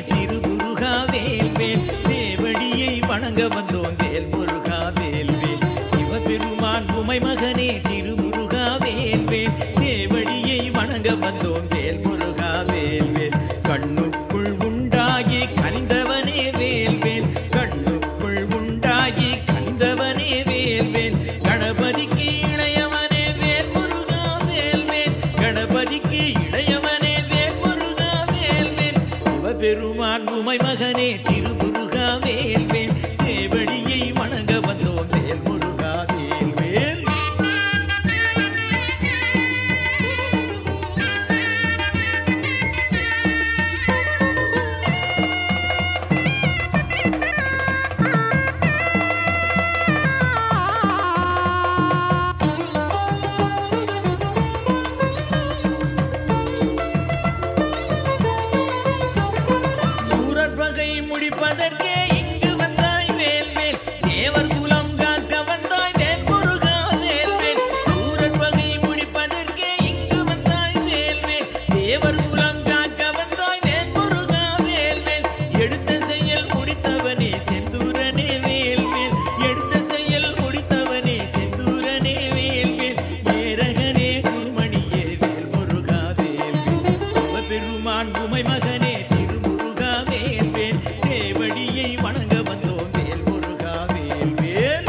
திருமுருகா வேல்வேல் சேவடியை வணங்க வந்தோம் வேல் முருகா வேல்வேல் சிவபெருமான் உமை மகனே திருமுருகா வேல்வேல் சேவடியை வணங்க வந்தோம் வேல் முருகா வேல்வேல் கண்ணுக்குள் உண்டாகி கனிந்தவனே வேல்வேல் கண்ணுக்குள் உண்டாகி கனிந்தவனே வேல்வேல் கணபதிக்கு இளையவனே வேல் முருகா வேல்வேல் கணபதிக்கு இளையவனே வேல் முருகா வேல்வேல் சிவபெருமான் உமை மகனே திருமுருகா வேல்வேல் சேவடியை வணங்க வந்தோம் வேல் முருகா வேல்வேல் சூரற்பகை முடிப்பதற்கே இங்கு வந்தாய் வேல்வேல் தேவர் குலம் காக்க வந்தாய் வேல் முருகா வேல்வேல் சூரற்பகை முடிப்பதற்கே இங்கு வந்தாய் வேல்வேல் தேவர் குலம் காக்க வந்தாய் வேல் முருகா வேல்வேல் எடுத்த செயல் முடித்தவனே செந்தூரனே வேல்வேல் எடுத்த செயல் முடித்தவனே செந்தூரனே வேல்வேல் ஏரகனே குருமணியே வேல் முருகா வேல்வேல் சிவபெருமான் உமை மகனே திருமுருகா வேல்வேல் சேவடியை வணங்க வந்தோம் வேல் முருகா வேல்வேல்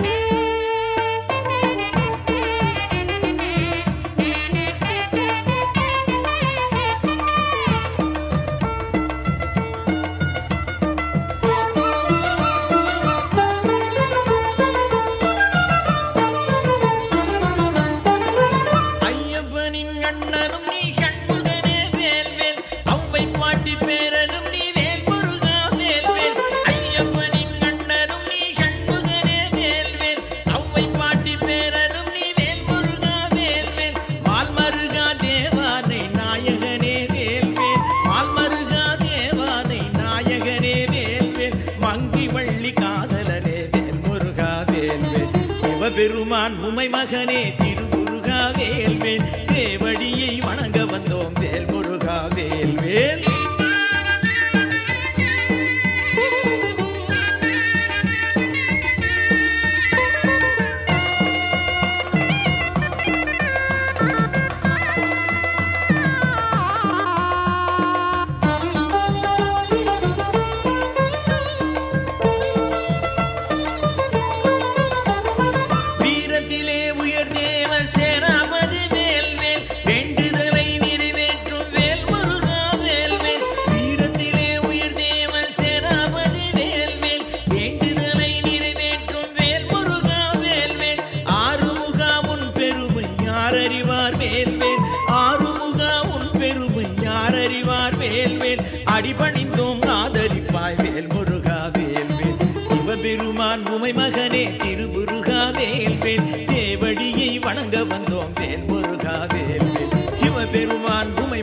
ஐயப்பனின் அண்ணனும் நீ சண்முகனே வேல்வேல் அவ்வை பாட்டி பேரனும் நீ வேல் முருகா வேல்வேல் ஐயப்பனின் அண்ணனும் நீ சண்முகனே வேல்வேல் அவ்வை பாட்டி பேரனும் நீ வேல் முருகா வேல்வேல் மால்மருகா தேவானை நாயகனே வேல்வேல் மால்மருகா தேவானை நாயகனே வேல்வேல் மங்கி வள்ளி காதலனே வேல் முருகா வேல்வேல் சிவபெருமான் உமை மகனே திருமுருகா வேல்வேல் சேவடியை வணங்க வந்தோம் வேல் முருகா வேல்வேல் வீரத்திலே உயர் தேவ சேனாபதி வேல்வேல் வேண்டுதலை நிறைவேற்றும் வேல் முருகா வேல்வேல் வீரத்திலே உயர் தேவ சேனாபதி வேல்வேல் வேண்டுதலை நிறைவேற்றும் வேல் முருகா வேல்வேல் ஆறுமுகா உன் பெருமை யார் அறிவார் வேல்வேல் ஆறுமுகா உன் பெருமை யார் அறிவார் வேல்வேல் அடிபணிந்தோம் ஆதரிப்பாய் வேல் முருகா வேல்வேல் சிவபெருமான் உமை மகனே திருமுருகா வேல்வேல் சேவடியை வணங்க வந்தோம் வேல் முருகா வேல்வேல் சிவபெருமான் உமை